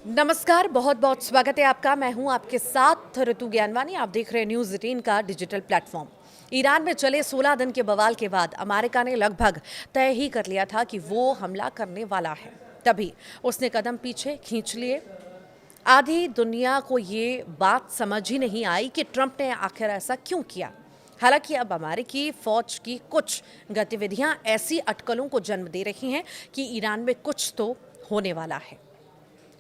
नमस्कार, बहुत बहुत स्वागत है आपका। मैं हूं आपके साथ ऋतु ज्ञानवानी। आप देख रहे हैं न्यूज़ 18 का डिजिटल प्लेटफॉर्म। ईरान में चले 16 दिन के बवाल के बाद अमेरिका ने लगभग तय ही कर लिया था कि वो हमला करने वाला है। तभी उसने कदम पीछे खींच लिए। आधी दुनिया को ये बात समझ ही नहीं आई कि ट्रंप ने आखिर ऐसा क्यों किया। हालांकि अब अमेरिकी फौज की कुछ गतिविधियां ऐसी अटकलों को जन्म दे रही हैं कि ईरान में कुछ तो होने वाला है।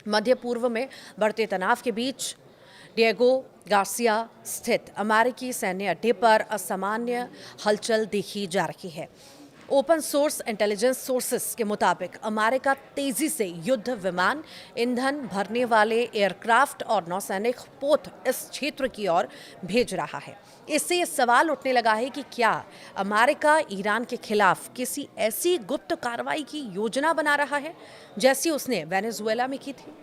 मध्य पूर्व में बढ़ते तनाव के बीच डिएगो गार्सिया स्थित अमेरिकी सैन्य अड्डे पर असामान्य हलचल देखी जा रही है। ओपन सोर्स इंटेलिजेंस सोर्सेस के मुताबिक अमेरिका तेजी से युद्ध विमान, ईंधन भरने वाले एयरक्राफ्ट और नौसैनिक पोत इस क्षेत्र की ओर भेज रहा है। इससे ये सवाल उठने लगा है कि क्या अमेरिका ईरान के खिलाफ किसी ऐसी गुप्त कार्रवाई की योजना बना रहा है जैसी उसने वेनेजुएला में की थी।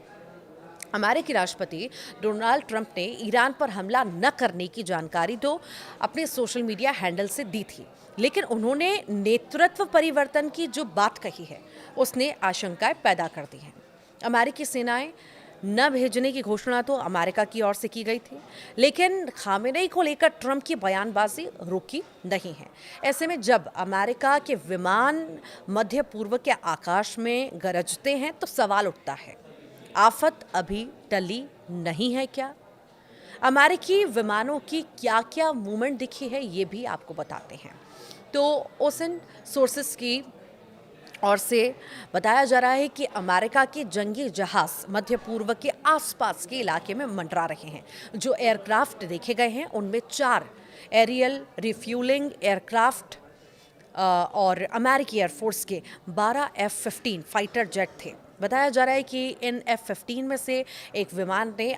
अमेरिकी राष्ट्रपति डोनाल्ड ट्रंप ने ईरान पर हमला न करने की जानकारी तो अपने सोशल मीडिया हैंडल से दी थी, लेकिन उन्होंने नेतृत्व परिवर्तन की जो बात कही है उसने आशंकाएं पैदा कर दी हैं। अमेरिकी सेनाएं न भेजने की घोषणा तो अमेरिका की ओर से की गई थी, लेकिन खामेनेई को लेकर ट्रंप की बयानबाजी रुकी नहीं है। ऐसे में जब अमेरिका के विमान मध्य पूर्व के आकाश में गरजते हैं तो सवाल उठता है, आफत अभी टली नहीं है क्या? अमेरिकी विमानों की क्या क्या मूवमेंट दिखी है ये भी आपको बताते हैं। तो ओसन सोर्सेस की और से बताया जा रहा है कि अमेरिका के जंगी जहाज मध्य पूर्व के आसपास के इलाके में मंडरा रहे हैं। जो एयरक्राफ्ट देखे गए हैं उनमें 4 एरियल रिफ्यूलिंग एयरक्राफ्ट और अमेरिकी एयरफोर्स के 12 F-15 फाइटर जेट थे। बताया जा रहा है कि इन F-15 में से एक विमान ने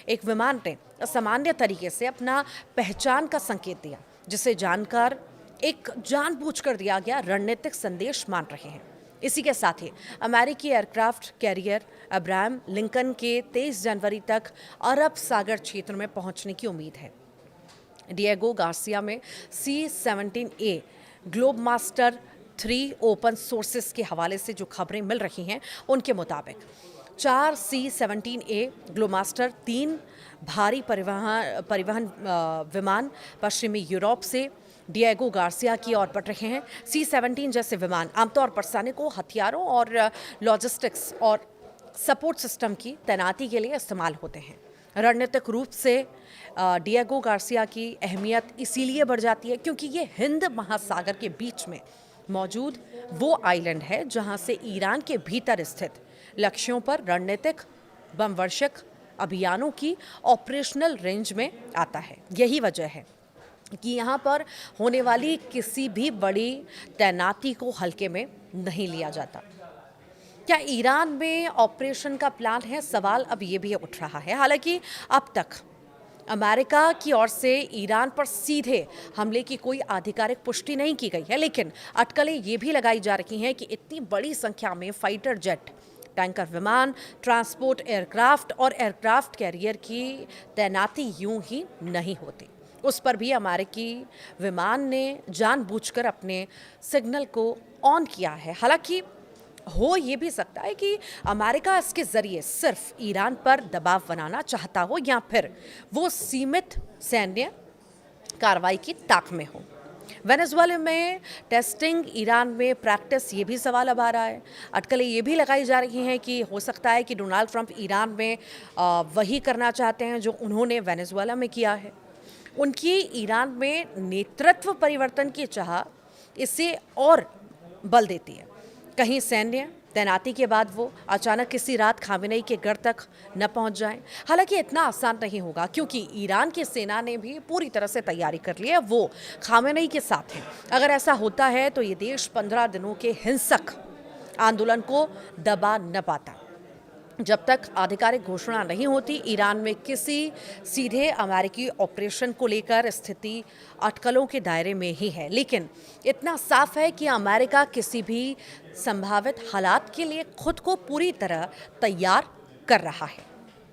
एक विमान ने असामान्य तरीके से अपना पहचान का संकेत दिया, जिसे जानकर एक जानबूझकर दिया गया रणनीतिक संदेश मान रहे हैं। इसी के साथ ही अमेरिकी एयरक्राफ्ट कैरियर अब्राहम लिंकन के 23 जनवरी तक अरब सागर क्षेत्र में पहुंचने की उम्मीद है। डिएगो गार्सिया में C-17A ग्लोबमास्टर 3 ओपन सोर्सेस के हवाले से जो खबरें मिल रही हैं उनके मुताबिक 4 C-17A ग्लोबमास्टर 3 भारी परिवहन विमान पश्चिमी यूरोप से डिएगो गार्सिया की ओर बढ़ रहे हैं। C-17 जैसे विमान आमतौर पर सैनिकों, हथियारों और लॉजिस्टिक्स और सपोर्ट सिस्टम की तैनाती के लिए इस्तेमाल होते हैं। रणनीतिक रूप से डिएगो गार्सिया की अहमियत इसीलिए बढ़ जाती है क्योंकि ये हिंद महासागर के बीच में मौजूद वो आइलैंड है जहां से ईरान के भीतर स्थित लक्ष्यों पर रणनीतिक बमवर्षक अभियानों की ऑपरेशनल रेंज में आता है। यही वजह है कि यहाँ पर होने वाली किसी भी बड़ी तैनाती को हल्के में नहीं लिया जाता। क्या ईरान में ऑपरेशन का प्लान है? सवाल अब ये भी उठ रहा है। हालांकि अब तक अमेरिका की ओर से ईरान पर सीधे हमले की कोई आधिकारिक पुष्टि नहीं की गई है, लेकिन अटकलें ये भी लगाई जा रही हैं कि इतनी बड़ी संख्या में फाइटर जेट, टैंकर विमान, ट्रांसपोर्ट एयरक्राफ्ट और एयरक्राफ्ट कैरियर की तैनाती यूं ही नहीं होती। उस पर भी अमेरिकी विमान ने जानबूझकर अपने सिग्नल को ऑन किया है। हालांकि हो ये भी सकता है कि अमेरिका इसके जरिए सिर्फ ईरान पर दबाव बनाना चाहता हो या फिर वो सीमित सैन्य कार्रवाई की ताक में हो। वेनेजुएला में टेस्टिंग, ईरान में प्रैक्टिस, ये भी सवाल अब आ रहा है। अटकलें ये भी लगाई जा रही हैं कि हो सकता है कि डोनाल्ड ट्रंप ईरान में वही करना चाहते हैं जो उन्होंने वेनेजुएला में किया है। उनकी ईरान में नेतृत्व परिवर्तन की चाह इसे और बल देती है। कहीं सैन्य तैनाती के बाद वो अचानक किसी रात खामेनेई के घर तक न पहुंच जाएं। हालांकि इतना आसान नहीं होगा क्योंकि ईरान की सेना ने भी पूरी तरह से तैयारी कर ली है, वो खामेनेई के साथ है। अगर ऐसा होता है तो ये देश 15 दिनों के हिंसक आंदोलन को दबा न पाता। जब तक आधिकारिक घोषणा नहीं होती, ईरान में किसी सीधे अमेरिकी ऑपरेशन को लेकर स्थिति अटकलों के दायरे में ही है। लेकिन इतना साफ है कि अमेरिका किसी भी संभावित हालात के लिए खुद को पूरी तरह तैयार कर रहा है।